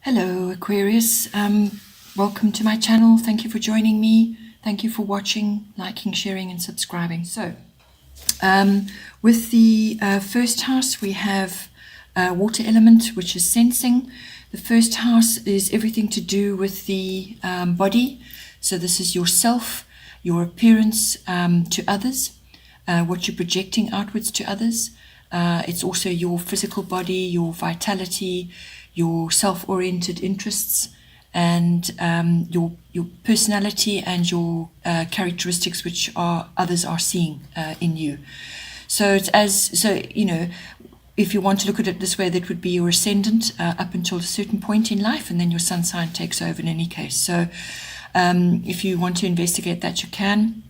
Hello Aquarius, welcome to my channel. Thank you for joining me. Thank you for watching, liking, sharing and subscribing. So with the first house we have water element, which is sensing. The first house is everything to do with the body. So this is yourself, your appearance to others, what you're projecting outwards to others. It's also your physical body, your vitality, your self-oriented interests, and your personality and your characteristics which others are seeing in you. So if you want to look at it this way, that would be your ascendant up until a certain point in life, and then your sun sign takes over in any case. So if you want to investigate that, you can.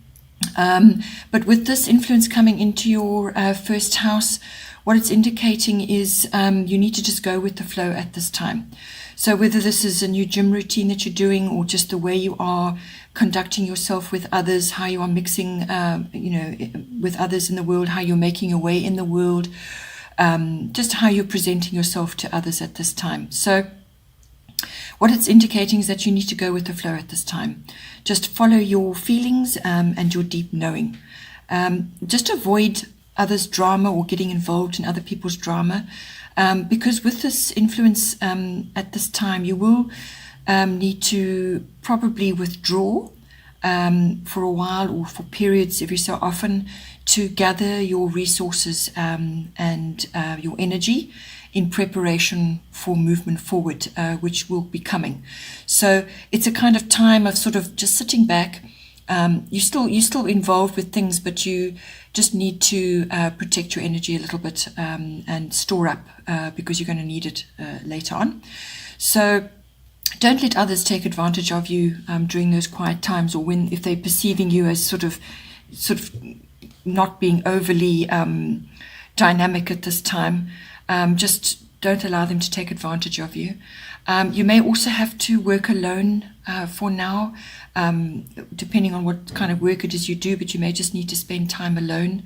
But with this influence coming into your first house, what it's indicating is you need to just go with the flow at this time. So whether this is a new gym routine that you're doing, or just the way you are conducting yourself with others, how you are mixing, with others in the world, how you're making your way in the world, just how you're presenting yourself to others at this time. So what it's indicating is that you need to go with the flow at this time. Just follow your feelings and your deep knowing. Just avoid others' drama or getting involved in other people's drama, because with this influence at this time, you will need to probably withdraw for a while, or for periods every so often, to gather your resources and your energy in preparation for movement forward, which will be coming. So it's a kind of time of sort of just sitting back. You're still involved with things, but you just need to protect your energy a little bit and store up, because you're going to need it later on. So don't let others take advantage of you during those quiet times, or if they're perceiving you as sort of not being overly dynamic at this time. Just don't allow them to take advantage of you. You may also have to work alone for now, depending on what kind of work it is you do, but you may just need to spend time alone.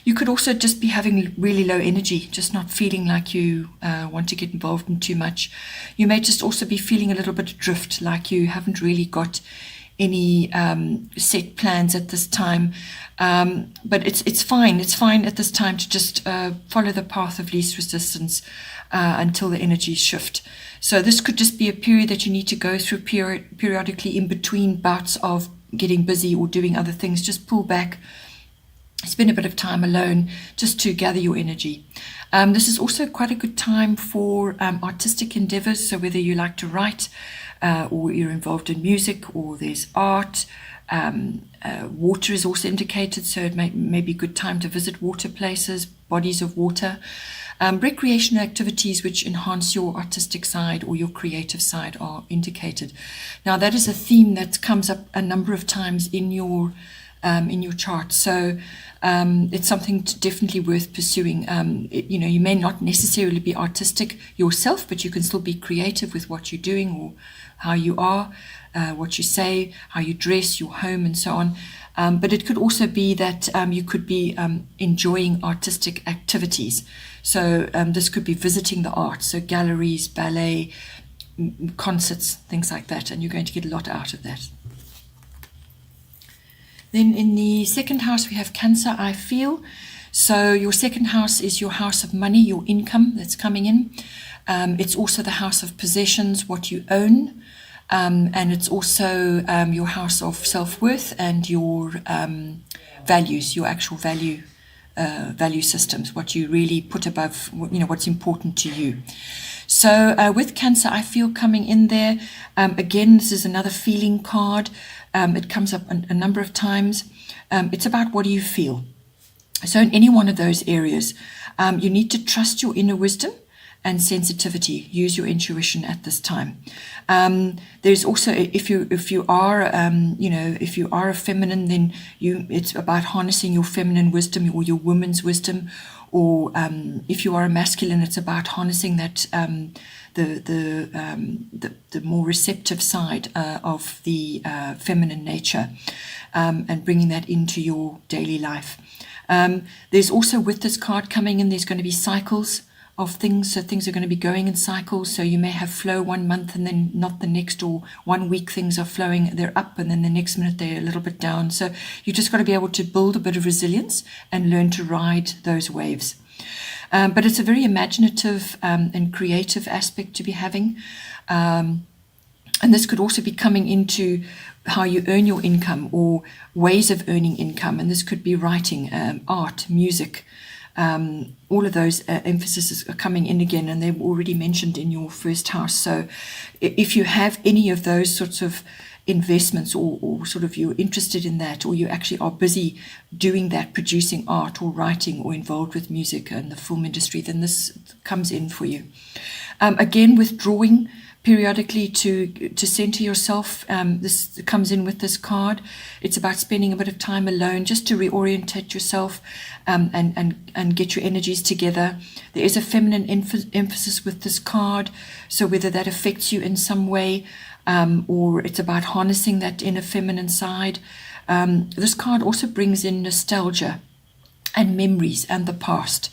You could also just be having really low energy, just not feeling like you want to get involved in too much. You may just also be feeling a little bit adrift, like you haven't really got any set plans at this time. But it's fine. It's fine at this time to just follow the path of least resistance until the energies shift. So this could just be a period that you need to go through periodically in between bouts of getting busy or doing other things. Just pull back, spend a bit of time alone just to gather your energy. This is also quite a good time for artistic endeavors. So whether you like to write, or you're involved in music, or there's art, water is also indicated, so it may be a good time to visit water places, bodies of water. Recreational activities which enhance your artistic side or your creative side are indicated. Now that is a theme that comes up a number of times in your chart, so it's something definitely worth pursuing. You may not necessarily be artistic yourself, but you can still be creative with what you're doing, or how you are, what you say, how you dress, your home and so on. But it could also be that you could be enjoying artistic activities. So this could be visiting the arts, so galleries, ballet, concerts, things like that, and you're going to get a lot out of that. Then in the second house we have Cancer, I feel. So your second house is your house of money, your income that's coming in. It's also the house of possessions, what you own. And it's also your house of self-worth and your values, your actual value systems, what you really put above, what's important to you. So with Cancer, I feel coming in there. Again, this is another feeling card. It comes up a number of times. It's about what do you feel. So in any one of those areas, you need to trust your inner wisdom and sensitivity. Use your intuition at this time. There's also, if you are a feminine, then it's about harnessing your feminine wisdom or your woman's wisdom. Or if you are a masculine, it's about harnessing that the more receptive side of the feminine nature, and bringing that into your daily life. There's also, with this card coming in, there's going to be cycles things. So things are going to be going in cycles. So you may have flow one month and then not the next, or 1 week things are flowing, they're up, and then the next minute they're a little bit down. So you just got to be able to build a bit of resilience and learn to ride those waves. But it's a very imaginative and creative aspect to be having. And this could also be coming into how you earn your income or ways of earning income. And this could be writing, art, music. All of those emphases are coming in again, and they're already mentioned in your first house. So if you have any of those sorts of investments, or sort of you're interested in that, or you actually are busy doing that, producing art or writing or involved with music and the film industry, then this comes in for you. Again, withdrawing periodically to center yourself. This comes in with this card. It's about spending a bit of time alone just to reorientate yourself and get your energies together. There is a feminine emphasis with this card, so whether that affects you in some way, or it's about harnessing that inner feminine side. This card also brings in nostalgia and memories and the past.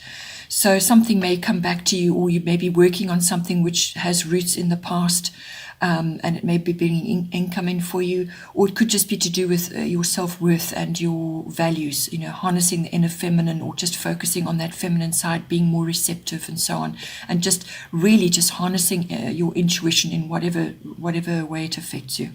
So something may come back to you, or you may be working on something which has roots in the past, and it may be bringing income in for you, or it could just be to do with your self-worth and your values, harnessing the inner feminine, or just focusing on that feminine side, being more receptive and so on, and just really just harnessing your intuition in whatever way it affects you.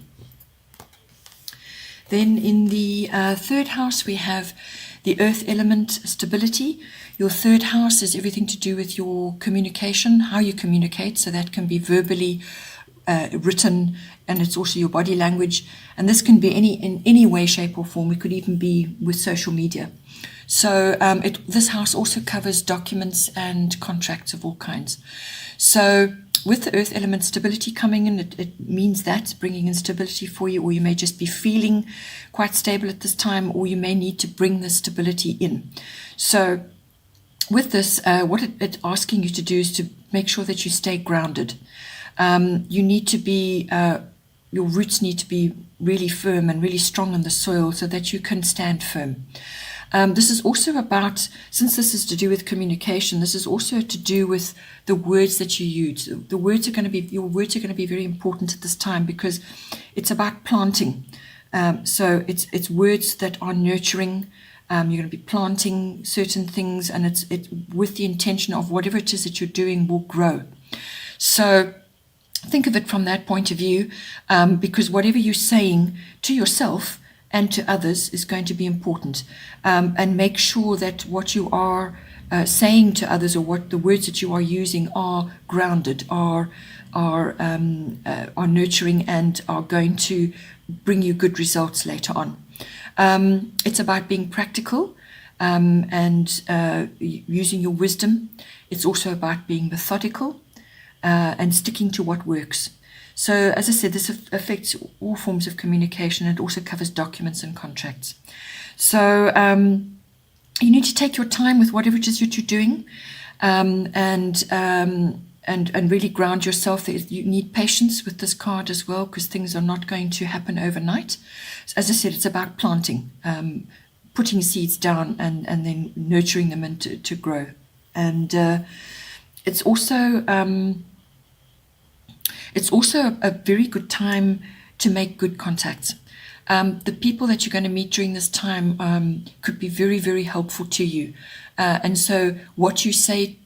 Then in the third house, we have the earth element, stability. Your third house is everything to do with your communication, how you communicate. So that can be verbally, written, and it's also your body language. And this can be in any way, shape, or form. It could even be with social media. So this house also covers documents and contracts of all kinds. So with the earth element stability coming in, it means that's bringing in stability for you, or you may just be feeling quite stable at this time, or you may need to bring the stability in. So with this, what it's asking you to do is to make sure that you stay grounded. You need to be, your roots need to be really firm and really strong in the soil so that you can stand firm. This is also about, since this is to do with communication, this is also to do with the words that you use. Your words are going to be very important at this time, because it's about planting. So it's words that are nurturing. You're going to be planting certain things, and it's with the intention of whatever it is that you're doing will grow. So think of it from that point of view, because whatever you're saying to yourself and to others is going to be important, and make sure that what you are saying to others, or what the words that you are using, are grounded, are nurturing, and are going to bring you good results later on. It's about being practical, and using your wisdom. It's also about being methodical, and sticking to what works. So, as I said, this affects all forms of communication. It also covers documents and contracts. So, you need to take your time with whatever it is that you're doing, and really ground yourself. You need patience with this card as well, because things are not going to happen overnight. As I said, it's about planting, putting seeds down, and then nurturing them and to grow. And it's also a very good time to make good contacts. The people that you're going to meet during this time could be very, very helpful to you. And so what you say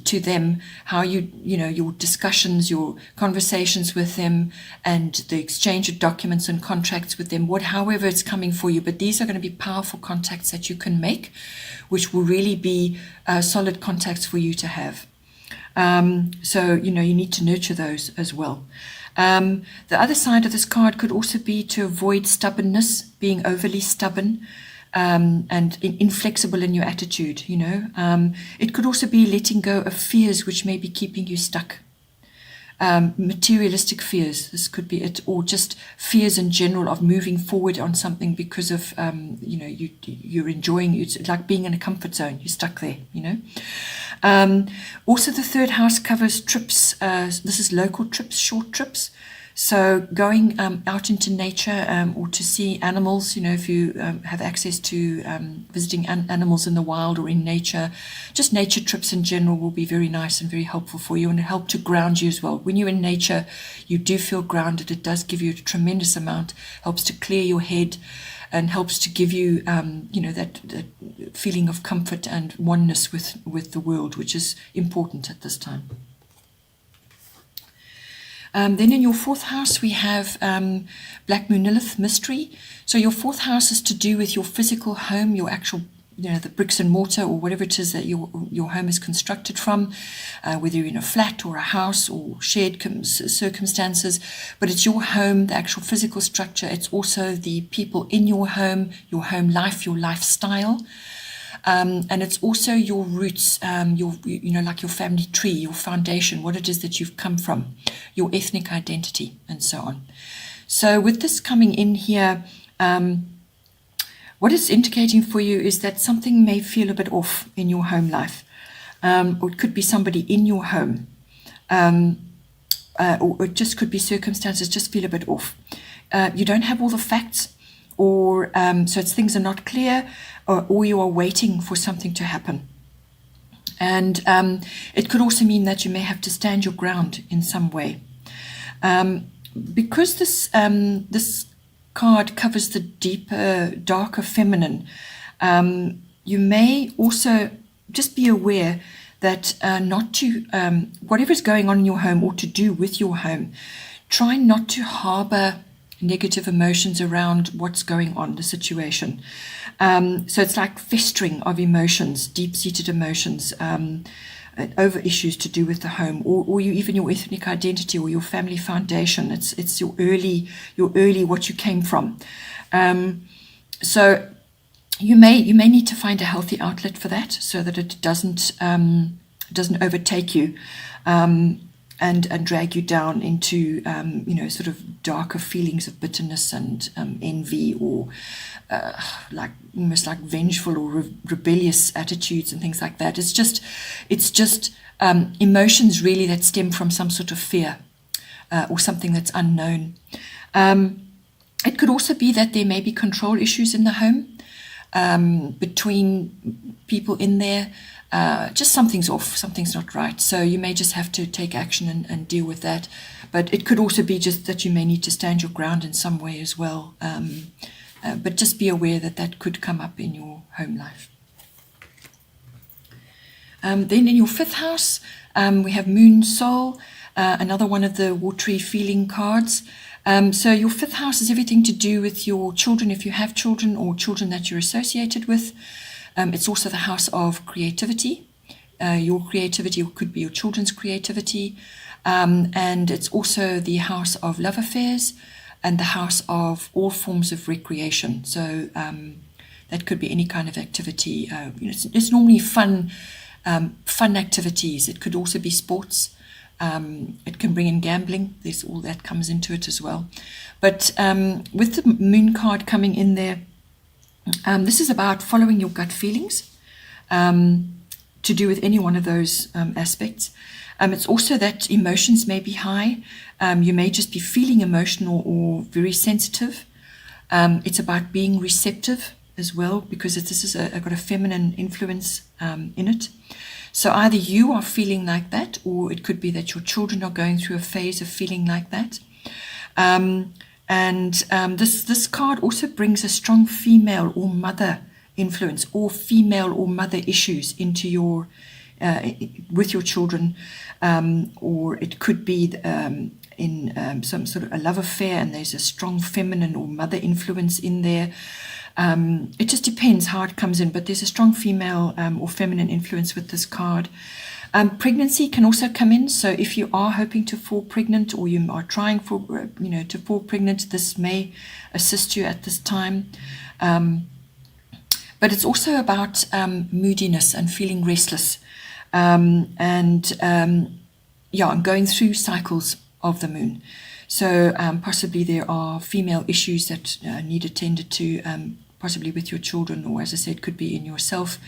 to them, how your discussions, your conversations with them, and the exchange of documents and contracts with them, however it's coming for you. But these are going to be powerful contacts that you can make, which will really be solid contacts for you to have. So, you need to nurture those as well. The other side of this card could also be to avoid stubbornness, being overly stubborn, and inflexible in your attitude, It could also be letting go of fears which may be keeping you stuck. Materialistic fears, this could be it, or just fears in general of moving forward on something because of, you're enjoying, it's like being in a comfort zone, you're stuck there, Also, the third house covers trips. This is local trips, short trips. So going out into nature or to see animals, if you have access to visiting animals in the wild or in nature, just nature trips in general will be very nice and very helpful for you and help to ground you as well. When you're in nature, you do feel grounded. It does give you a tremendous amount, helps to clear your head and helps to give you, that feeling of comfort and oneness with the world, which is important at this time. Then in your fourth house, we have Black Moon Lilith Mystery. So your fourth house is to do with your physical home, your actual, the bricks and mortar or whatever it is that your home is constructed from, whether you're in a flat or a house or shared circumstances. But it's your home, the actual physical structure. It's also the people in your home life, your lifestyle. And it's also your roots, like your family tree, your foundation, what it is that you've come from, your ethnic identity, and so on. So with this coming in here, what it's indicating for you is that something may feel a bit off in your home life, or it could be somebody in your home, or it just could be circumstances just feel a bit off. You don't have all the facts, or so things are not clear, or you are waiting for something to happen. And it could also mean that you may have to stand your ground in some way. Because this card covers the deeper, darker feminine, you may also just be aware that not to, whatever's going on in your home or to do with your home, try not to harbor negative emotions around what's going on, the situation. So it's like festering of emotions, deep-seated emotions, over issues to do with the home, or even your ethnic identity or your family foundation. It's your early what you came from. So you may need to find a healthy outlet for that, so that it doesn't overtake you. And drag you down into, sort of darker feelings of bitterness and envy, or almost like vengeful or rebellious attitudes and things like that. It's just emotions really that stem from some sort of fear or something that's unknown. It could also be that there may be control issues in the home between people in there. Just something's off, something's not right. So you may just have to take action and deal with that. But it could also be just that you may need to stand your ground in some way as well. But just be aware that could come up in your home life. Then in your fifth house, we have Moon Soul, another one of the watery feeling cards. So your fifth house is everything to do with your children, if you have children or children that you're associated with. It's also the house of creativity. Your creativity could be your children's creativity. And it's also the house of love affairs and the house of all forms of recreation. So that could be any kind of activity. It's normally fun activities. It could also be sports. It can bring in gambling. There's all that comes into it as well. But with the moon card coming in there, this is about following your gut feelings, to do with any one of those aspects. It's also that emotions may be high. You may just be feeling emotional or very sensitive. It's about being receptive as well, because this is got a feminine influence in it. So either you are feeling like that, or it could be that your children are going through a phase of feeling like that. This card also brings a strong female or mother influence, or female or mother issues into your with your children, or it could be in some sort of a love affair, and there's a strong feminine or mother influence in there. It just depends how it comes in, but there's a strong female or feminine influence with this card. Pregnancy can also come in. So if you are hoping to fall pregnant, or you are trying for, to fall pregnant, this may assist you at this time. But it's also about moodiness and feeling restless, and going through cycles of the moon. So possibly there are female issues that need attended to, possibly with your children, or as I said, could be in yourself.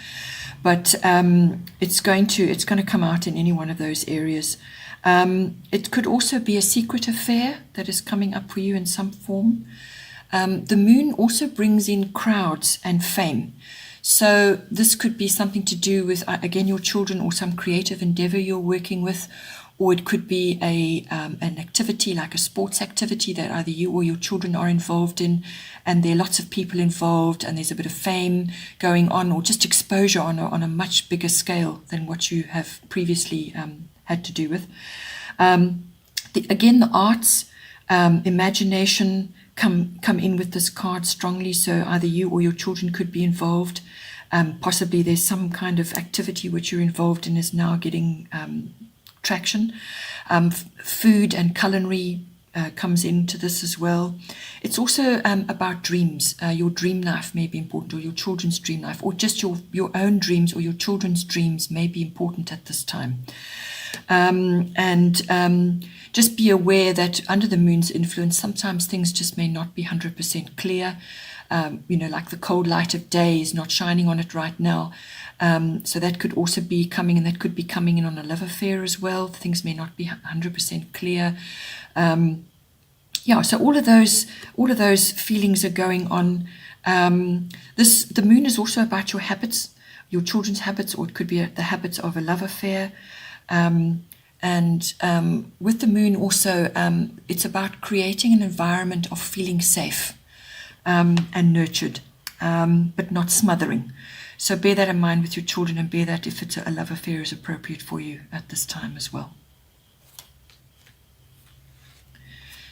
But it's going to come out in any one of those areas. It could also be a secret affair that is coming up for you in some form. The moon also brings in crowds and fame. So this could be something to do with, again, your children or some creative endeavor you're working with, or it could be an activity like a sports activity that either you or your children are involved in, and there are lots of people involved and there's a bit of fame going on, or just exposure on a much bigger scale than what you have previously had to do with. Again, the arts, imagination come in with this card strongly, so either you or your children could be involved. Possibly there's some kind of activity which you're involved in is now getting traction. Food and culinary comes into this as well. It's also about dreams. Your dream life may be important, or your children's dream life, or just your own dreams or your children's dreams may be important at this time. Just be aware that under the moon's influence, sometimes things just may not be 100% clear. Like the cold light of day is not shining on it right now. So that could also be coming, and that could be coming in on a love affair as well. Things may not be 100% clear. So all of those feelings are going on. The moon is also about your habits, your children's habits, or it could be the habits of a love affair. With the moon also, it's about creating an environment of feeling safe and nurtured, but not smothering. So bear that in mind with your children, and bear that if it's a love affair is appropriate for you at this time as well.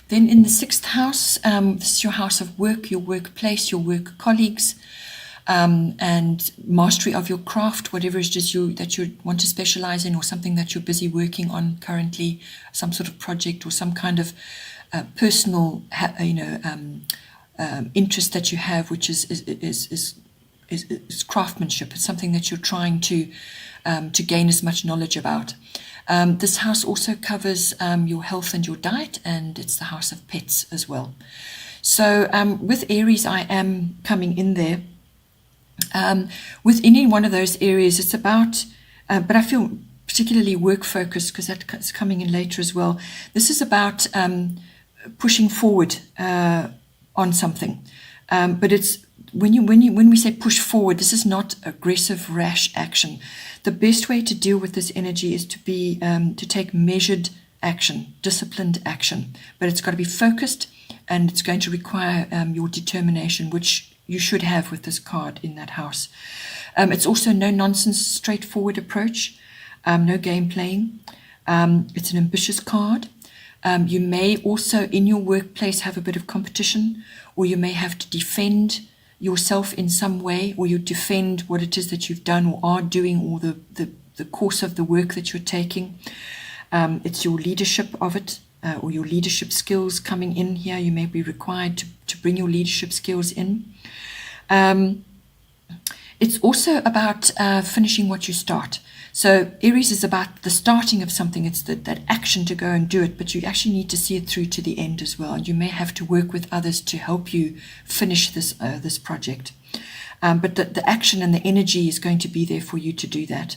Then in the 6th house, this is your house of work, your workplace, your work colleagues, and mastery of your craft, whatever it is that you want to specialize in, or something that you're busy working on currently, some sort of project or some kind of personal, interest that you have, which is craftsmanship. It's something that you're trying to gain as much knowledge about. This house also covers your health and your diet, and it's the house of pets as well. So with Aries, I am coming in there. With any one of those areas, it's about, but I feel particularly work focused because that's coming in later as well. This is about pushing forward on something, but it's when we say push forward, this is not aggressive, rash action. The best way to deal with this energy is to take measured action, disciplined action, but it's got to be focused, and it's going to require your determination, which you should have with this card in that house. It's also no nonsense, straightforward approach, no game playing. It's an ambitious card. You may also in your workplace have a bit of competition, or you may have to defend yourself in some way, or you defend what it is that you've done or are doing, or the course of the work that you're taking. It's your leadership of it, or your leadership skills coming in here. You may be required to bring your leadership skills in. It's also about finishing what you start. So Aries is about the starting of something. It's that action to go and do it, but you actually need to see it through to the end as well. And you may have to work with others to help you finish this project. But the action and the energy is going to be there for you to do that.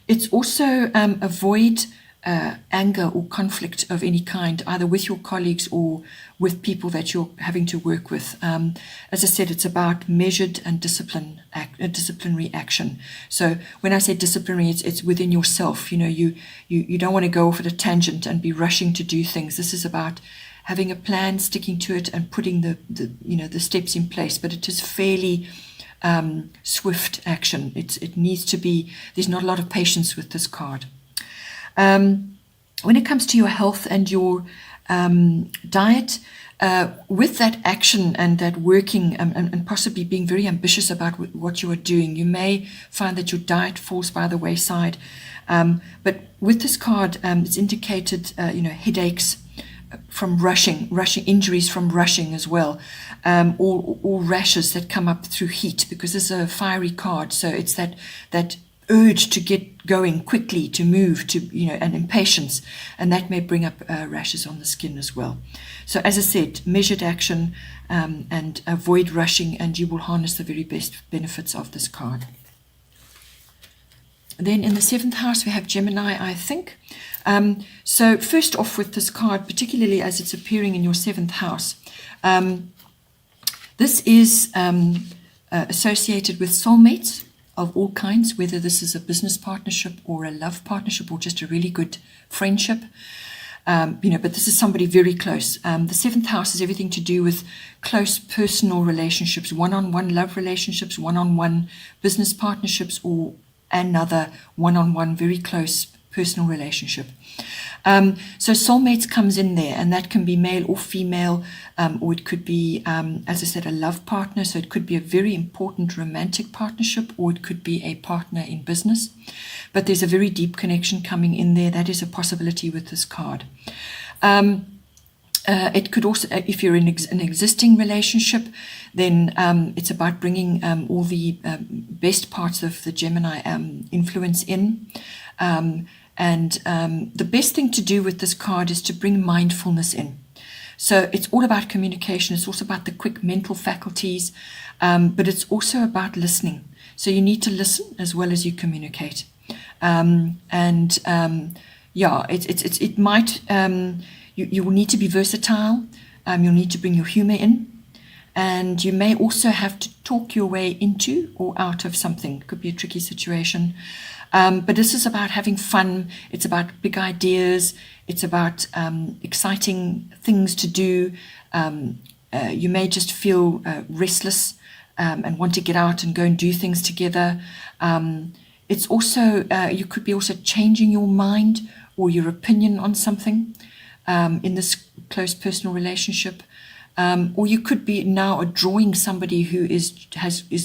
It's also avoid anger or conflict of any kind, either with your colleagues or with people that you're having to work with. As I said, it's about measured and disciplinary action. So when I say disciplinary, it's within yourself. You don't want to go off at a tangent and be rushing to do things. This is about having a plan, sticking to it, and putting the steps in place. But it is fairly swift action. It needs to be. There's not a lot of patience with this card. When it comes to your health and your diet, with that action and that working and possibly being very ambitious about what you are doing, you may find that your diet falls by the wayside. But with this card, it's indicated, headaches from rushing, injuries from rushing as well, or rashes that come up through heat, because this is a fiery card. So it's that urge to get going quickly, to move, and impatience, and that may bring up rashes on the skin as well. So as I said, measured action and avoid rushing, and you will harness the very best benefits of this card. Then in the 7th house we have Gemini, I think. So first off with this card, particularly as it's appearing in your 7th house, this is associated with soulmates of all kinds, whether this is a business partnership or a love partnership or just a really good friendship. But this is somebody very close. The 7th house is everything to do with close personal relationships, one-on-one love relationships, one-on-one business partnerships, or another one-on-one very close personal relationship. So soulmates comes in there, and that can be male or female, or it could be, as I said, a love partner. So it could be a very important romantic partnership, or it could be a partner in business. But there's a very deep connection coming in there. That is a possibility with this card. It could also, if you're in an existing relationship, then it's about bringing all the best parts of the Gemini influence in. The best thing to do with this card is to bring mindfulness in. So it's all about communication. It's also about the quick mental faculties, but it's also about listening. So you need to listen as well as you communicate. It might, you will need to be versatile. You'll need to bring your humor in. And you may also have to talk your way into or out of something. It could be a tricky situation. But this is about having fun. It's about big ideas. It's about exciting things to do. You may just feel restless and want to get out and go and do things together. It's also, you could be also changing your mind or your opinion on something in this close personal relationship. Or you could be now drawing somebody who is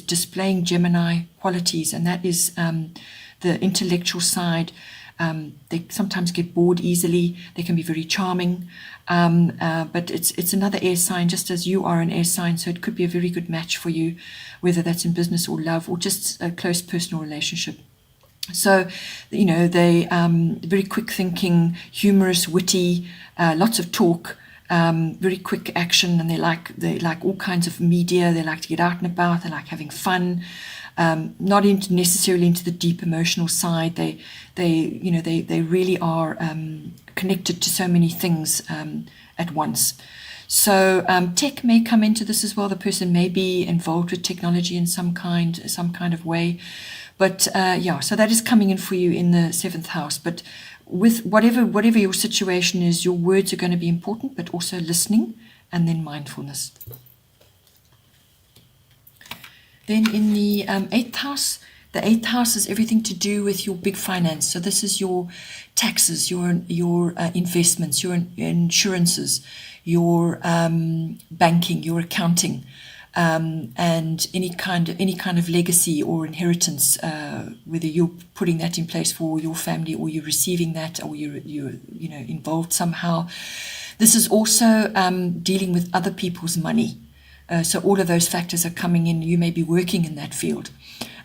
displaying Gemini qualities, and that is the intellectual side. They sometimes get bored easily. They can be very charming, but it's another air sign, just as you are an air sign. So it could be a very good match for you, whether that's in business or love or just a close personal relationship. So, they very quick thinking, humorous, witty, lots of talk. Very quick action, and they like all kinds of media. They like to get out and about. They like having fun. Not necessarily into the deep emotional side. They really are connected to so many things at once. So tech may come into this as well. The person may be involved with technology in some kind of way. But so that is coming in for you in the 7th house. But with whatever your situation is, your words are going to be important, but also listening and then mindfulness. Then in the 8th house, the 8th house is everything to do with your big finance. So this is your taxes, your investments, your insurances, your banking, your accounting, and any kind of legacy or inheritance, whether you're putting that in place for your family or you're receiving that or you're involved somehow. This is also dealing with other people's money. So all of those factors are coming in. You may be working in that field.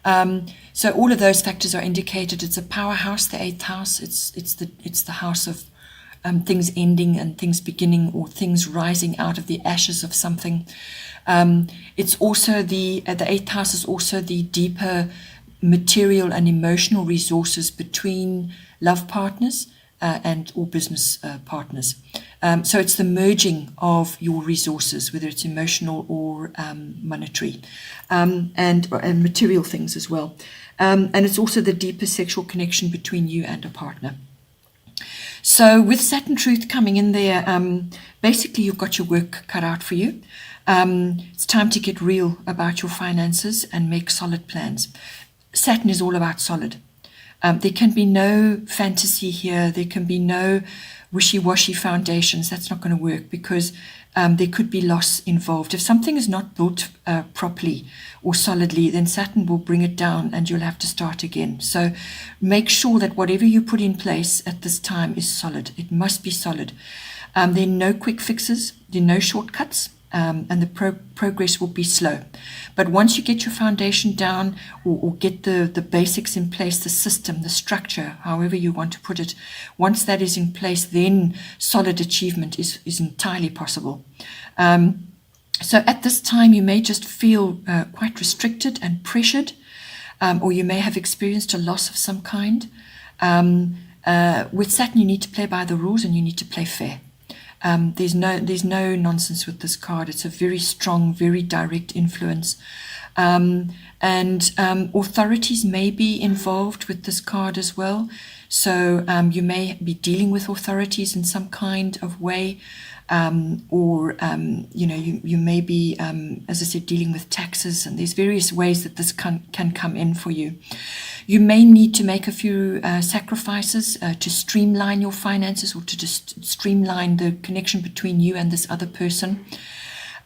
So all of those factors are indicated. It's a powerhouse, the 8th house. It's the house of things ending and things beginning, or things rising out of the ashes of something. It's also the 8th house is also the deeper material and emotional resources between love partners and or business partners. So it's the merging of your resources, whether it's emotional or monetary, and material things as well. And it's also the deeper sexual connection between you and a partner. So with Saturn Truth coming in there, basically you've got your work cut out for you. It's time to get real about your finances and make solid plans. Saturn is all about solid. There can be no fantasy here. There can be no wishy-washy foundations. That's not going to work, because there could be loss involved. If something is not built properly or solidly, then Saturn will bring it down and you'll have to start again. So make sure that whatever you put in place at this time is solid. It must be solid. There are no quick fixes. There are no shortcuts. And the progress will be slow. But once you get your foundation down, or get the basics in place, the system, the structure, however you want to put it, once that is in place, then solid achievement is entirely possible. So at this time, you may just feel quite restricted and pressured, or you may have experienced a loss of some kind. with Saturn, you need to play by the rules and you need to play fair. There's no nonsense with this card. It's a very strong, very direct influence. And authorities may be involved with this card as well. So you may be dealing with authorities in some kind of way. You may be, as I said, dealing with taxes, and there's various ways that this can come in for you. You may need to make a few sacrifices to streamline your finances, or to just streamline the connection between you and this other person.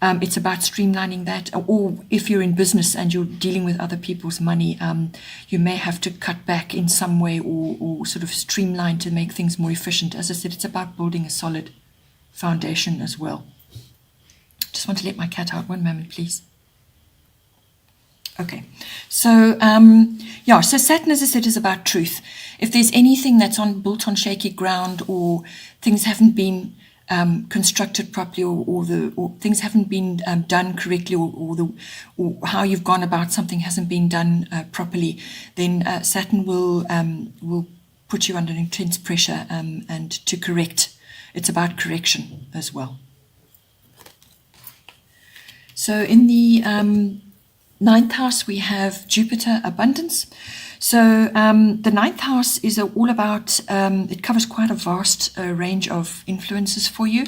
It's about streamlining that. Or if you're in business and you're dealing with other people's money, you may have to cut back in some way, or sort of streamline to make things more efficient. As I said, it's about building a solid foundation as well. Just want to let my cat out. One moment, please. Okay, so so Saturn, as I said, is about truth. If there's anything that's built on shaky ground, or things haven't been constructed properly, or things haven't been done correctly, or how you've gone about something hasn't been done properly, then Saturn will put you under intense pressure and to correct. It's about correction as well. So in the 9th house, we have Jupiter, abundance. So the 9th house is all about, it covers quite a vast range of influences for you.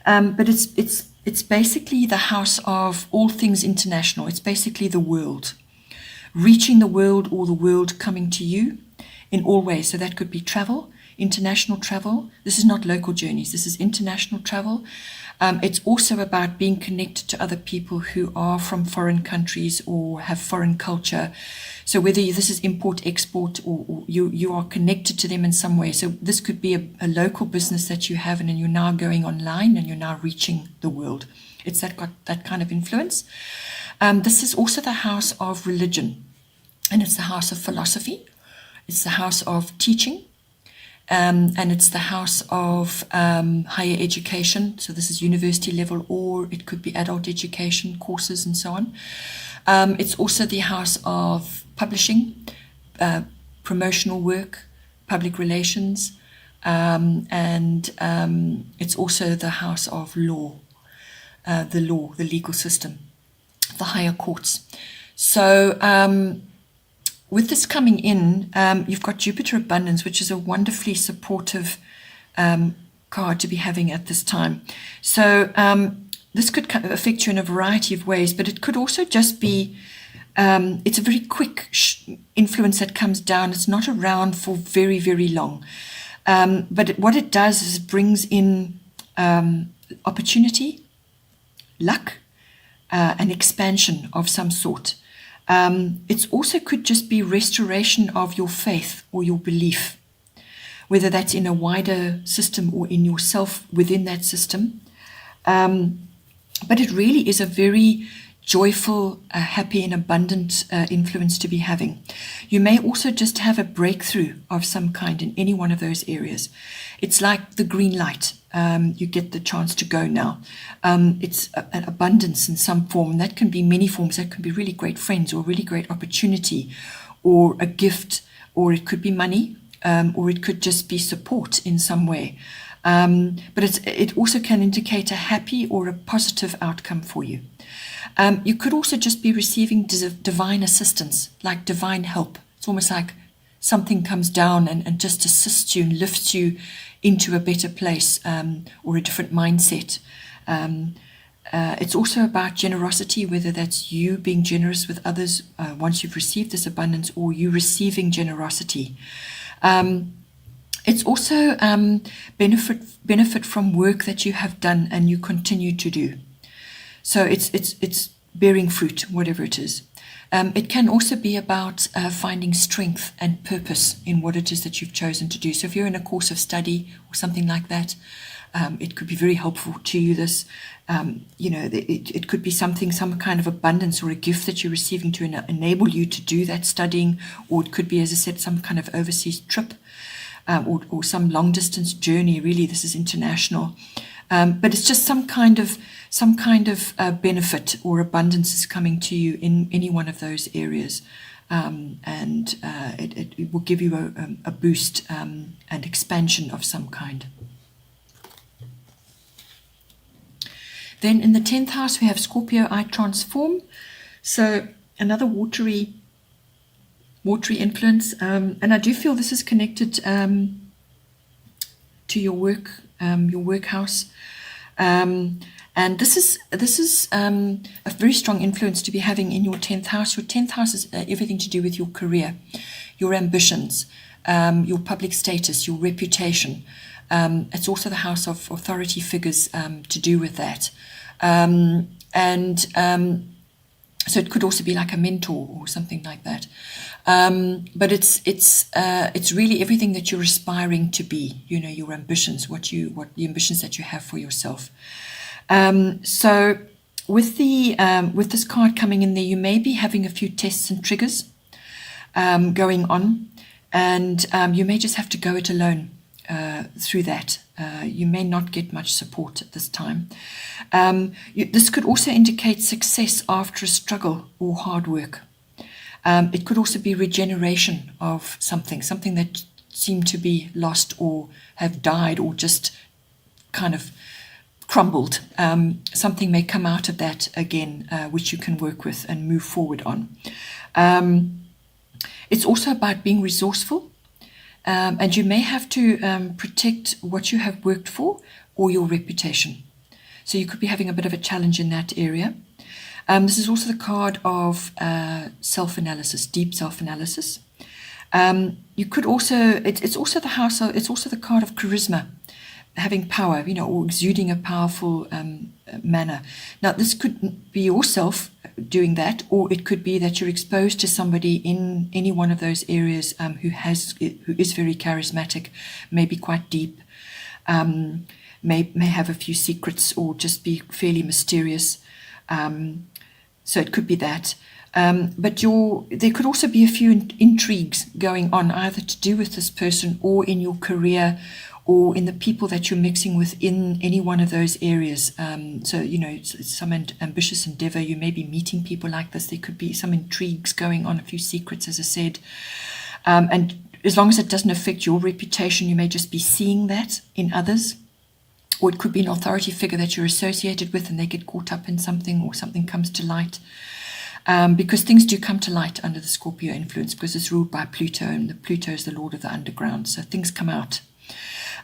But it's basically the house of all things international. It's basically the world. Reaching the world, or the world coming to you in all ways. So that could be travel, international travel. This is not local journeys. This is international travel. It's also about being connected to other people who are from foreign countries or have foreign culture. So whether this is import, export, or you are connected to them in some way. So this could be a local business that you have, and then you're now going online and you're now reaching the world. It's got that kind of influence. This is also the house of religion, and it's the house of philosophy. It's the house of teaching. And it's the house of higher education. So this is university level, or it could be adult education courses and so on. It's also the house of publishing, promotional work, public relations, and it's also the house of law, the legal system, the higher courts. So with this coming in, you've got Jupiter abundance, which is a wonderfully supportive card to be having at this time. So this could affect you in a variety of ways, but it could also just be, it's a very quick influence that comes down. It's not around for very, very long. But what it does is it brings in opportunity, luck, an expansion of some sort. It also could just be restoration of your faith or your belief, whether that's in a wider system or in yourself within that system. But it really is a very joyful, happy and abundant influence to be having. You may also just have a breakthrough of some kind in any one of those areas. It's like the green light. You get the chance to go now. It's an abundance in some form, and that can be many forms. That can be really great friends, or really great opportunity, or a gift, or it could be money, or it could just be support in some way. But it also can indicate a happy or a positive outcome for you. You could also just be receiving divine assistance, like divine help. It's almost like something comes down and just assists you and lifts you into a better place, or a different mindset. It's also about generosity, whether that's you being generous with others once you've received this abundance, or you receiving generosity. It's also benefit from work that you have done and you continue to do. So it's bearing fruit, whatever it is. It can also be about finding strength and purpose in what it is that you've chosen to do. So if you're in a course of study or something like that, it could be very helpful to you. This, it could be some kind of abundance or a gift that you're receiving to enable you to do that studying, or it could be, as I said, some kind of overseas trip, or some long distance journey. Really, this is international. But it's just some kind of benefit or abundance is coming to you in any one of those areas. and it will give you a boost and expansion of some kind. Then in the 10th house, we have Scorpio, I transform. So another watery influence. And I do feel this is connected to your work house. And this is a very strong influence to be having in your 10th house. Your 10th house is everything to do with your career, your ambitions, your public status, your reputation. It's also the house of authority figures to do with that. So it could also be like a mentor or something like that. But it's really everything that you're aspiring to be, your ambitions, what the ambitions that you have for yourself. So with this card coming in there, you may be having a few tests and triggers going on, and you may just have to go it alone through that. You may not get much support at this time. This could also indicate success after a struggle or hard work. It could also be regeneration of something that seemed to be lost or have died or just kind of crumbled. Something may come out of that again, which you can work with and move forward on. It's also about being resourceful, and you may have to protect what you have worked for or your reputation. So you could be having a bit of a challenge in that area. This is also the card of self-analysis, deep self-analysis. You could also, it's also the card of charisma, having power, or exuding a powerful manner. Now, this could be yourself doing that, or it could be that you're exposed to somebody in any one of those areas who is very charismatic, maybe quite deep, may have a few secrets, or just be fairly mysterious. So it could be that. But there could also be a few intrigues going on, either to do with this person or in your career or in the people that you're mixing with in any one of those areas. So, it's some ambitious endeavor. You may be meeting people like this. There could be some intrigues going on, a few secrets, as I said. And as long as it doesn't affect your reputation, you may just be seeing that in others. Or it could be an authority figure that you're associated with and they get caught up in something, or something comes to light. Because things do come to light under the Scorpio influence, because it's ruled by Pluto, and Pluto is the lord of the underground. So things come out.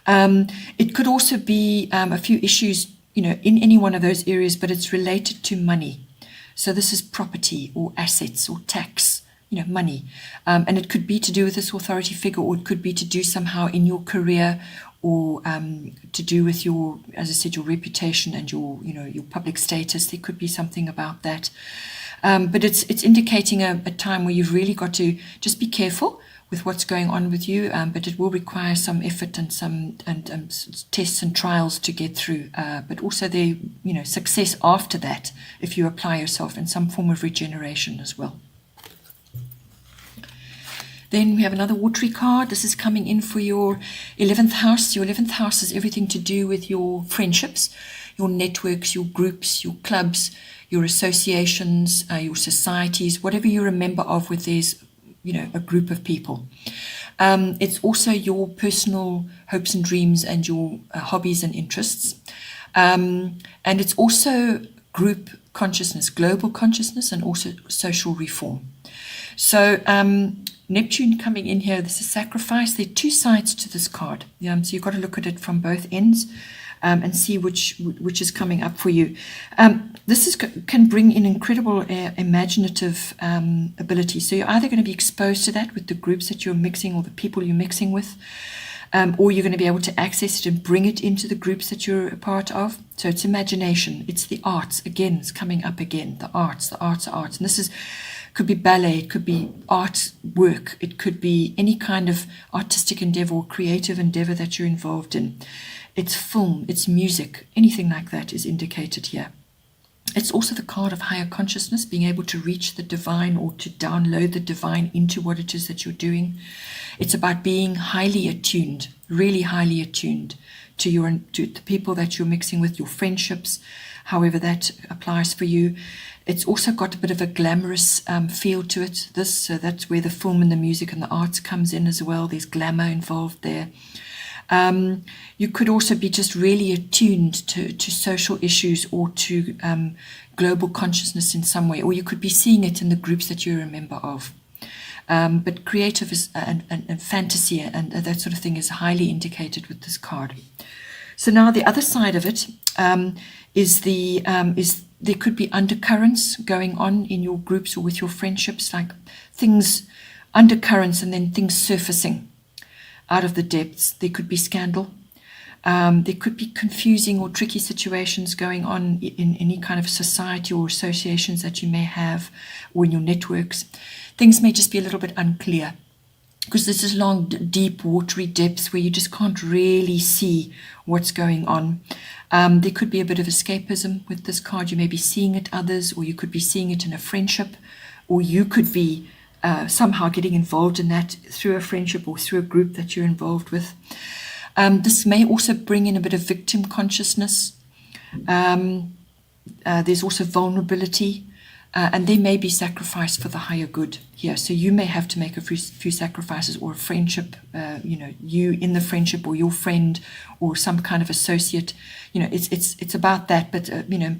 It could also be a few issues, in any one of those areas, but it's related to money. So this is property or assets or tax, money. And it could be to do with this authority figure, or it could be to do somehow in your career, or to do with your, as I said, your reputation and your public status. There could be something about that. But it's indicating a time where you've really got to just be careful with what's going on with you, but it will require some effort and some tests and trials to get through. But also success after that, if you apply yourself, in some form of regeneration as well. Then we have another watery card. This is coming in for your 11th house. Your 11th house is everything to do with your friendships, your networks, your groups, your clubs, your associations, your societies, whatever you're a member of with there's, a group of people. It's also your personal hopes and dreams and your hobbies and interests. And it's also group consciousness, global consciousness, and also social reform. So Neptune coming in here, this is sacrifice. There are two sides to this card. So you've got to look at it from both ends and see which is coming up for you. This can bring in incredible imaginative ability. So you're either going to be exposed to that with the groups that you're mixing or the people you're mixing with, or you're going to be able to access it and bring it into the groups that you're a part of. So it's imagination. It's the arts. Again, it's coming up again. The arts. And this could be ballet, it could be art work, it could be any kind of artistic endeavor or creative endeavor that you're involved in. It's film, it's music, anything like that is indicated here. It's also the card of higher consciousness, being able to reach the divine or to download the divine into what it is that you're doing. It's about being highly attuned, really highly attuned to the people that you're mixing with, your friendships, however that applies for you. It's also got a bit of a glamorous feel to it. So that's where the film and the music and the arts comes in as well. There's glamour involved there. You could also be just really attuned to social issues or to global consciousness in some way, or you could be seeing it in the groups that you're a member of. But creative and fantasy and that sort of thing is highly indicated with this card. So now the other side of it is there could be undercurrents going on in your groups or with your friendships, like things, undercurrents, and then things surfacing out of the depths. There could be scandal. There could be confusing or tricky situations going on in any kind of society or associations that you may have, or in your networks. Things may just be a little bit unclear because this is long, deep, watery depths where you just can't really see what's going on. There could be a bit of escapism with this card. You may be seeing it others, or you could be seeing it in a friendship, or you could be somehow getting involved in that through a friendship or through a group that you're involved with. This may also bring in a bit of victim consciousness. There's also vulnerability, and there may be sacrifice for the higher good here. So you may have to make a few sacrifices, or a friendship, you in the friendship, or your friend, or some kind of associate. It's about that, but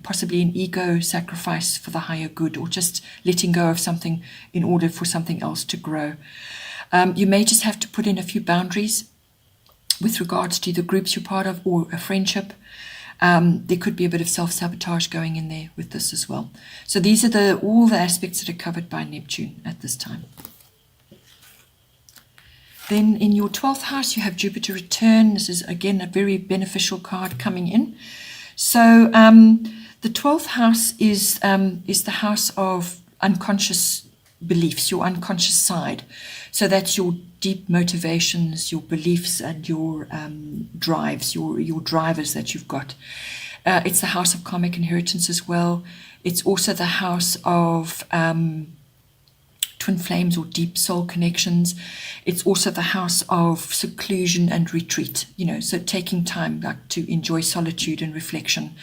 possibly an ego sacrifice for the higher good, or just letting go of something in order for something else to grow. You may just have to put in a few boundaries with regards to the groups you're part of or a friendship. There could be a bit of self-sabotage going in there with this as well. So these are all the aspects that are covered by Neptune at this time. Then in your 12th house, you have Jupiter return. This is, again, a very beneficial card coming in. So the 12th house is the house of unconscious beliefs, your unconscious side. So that's your deep motivations, your beliefs, and your drives, your drivers that you've got. It's the house of karmic inheritance as well. It's also the house of twin flames or deep soul connections. It's also the house of seclusion and retreat, so taking time like to enjoy solitude and reflection.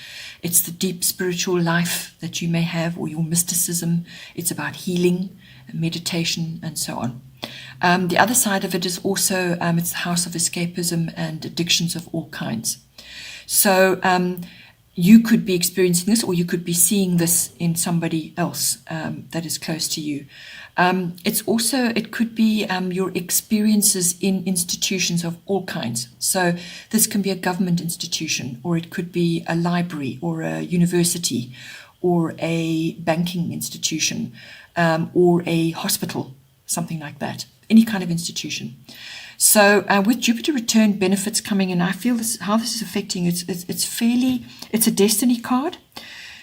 It's the deep spiritual life that you may have, or your mysticism. It's about healing, meditation, and so on. The other side of it is also it's the house of escapism and addictions of all kinds. So you could be experiencing this, or you could be seeing this in somebody else that is close to you. It could be your experiences in institutions of all kinds. So this can be a government institution, or it could be a library, or a university, or a banking institution, or a hospital, something like that, any kind of institution. So with Jupiter return benefits coming in, I feel how this is affecting it's a destiny card.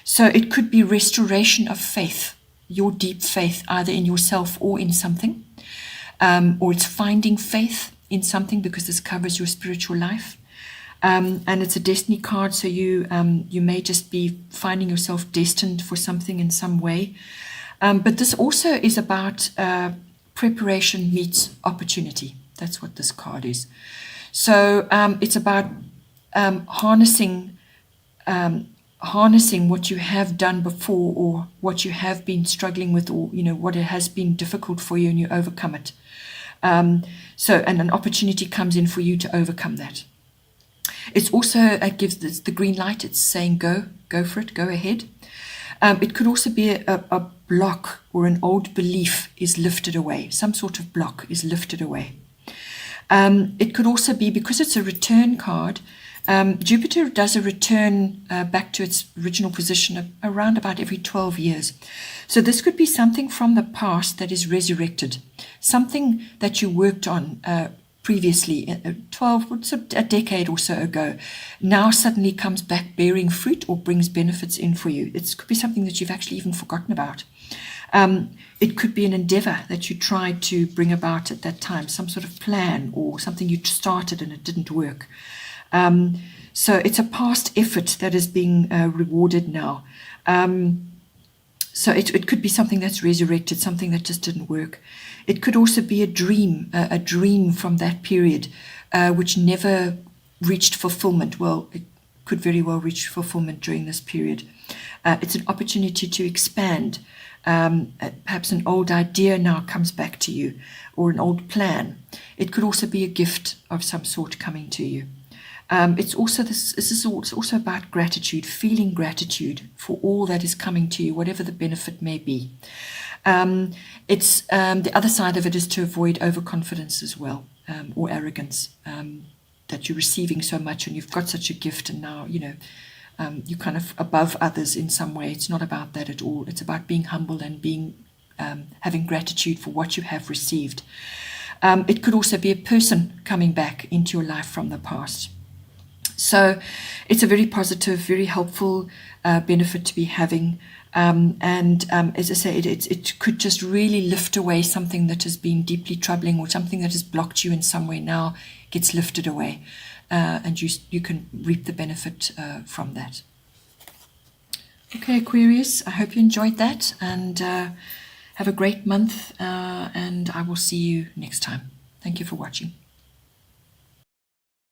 So it could be restoration of faith, your deep faith, either in yourself or in something, or it's finding faith in something, because this covers your spiritual life. And it's a destiny card, so you may just be finding yourself destined for something in some way. But this also is about preparation meets opportunity. That's what this card is. So it's about harnessing what you have done before, or what you have been struggling with, or what it has been difficult for you, and you overcome it. And an opportunity comes in for you to overcome that. It's also, it gives the green light. It's saying go for it, go ahead. It could also be a block, or an old belief is lifted away. Some sort of block is lifted away. It could also be, because it's a return card, Jupiter does a return back to its original position around about every 12 years. So this could be something from the past that is resurrected, something that you worked on previously, a decade or so ago, now suddenly comes back bearing fruit or brings benefits in for you. It could be something that you've actually even forgotten about. It could be an endeavor that you tried to bring about at that time, some sort of plan or something you started and it didn't work. So it's a past effort that is being rewarded now. So it could be something that's resurrected, something that just didn't work. It could also be a dream from that period, which never reached fulfillment. Well, it could very well reach fulfillment during this period. It's an opportunity to expand. Perhaps an old idea now comes back to you, or an old plan. It could also be a gift of some sort coming to you. It's also about gratitude, feeling gratitude for all that is coming to you, whatever the benefit may be. The other side of it is to avoid overconfidence as well, or arrogance, that you're receiving so much and you've got such a gift, and now you're kind of above others in some way. It's not about that at all. It's about being humble and having gratitude for what you have received. It could also be a person coming back into your life from the past. So it's a very positive, very helpful benefit to be having. As I say, it could just really lift away something that has been deeply troubling, or something that has blocked you in some way now gets lifted away. And you can reap the benefit from that. Okay, Aquarius, I hope you enjoyed that, and have a great month, and I will see you next time. Thank you for watching.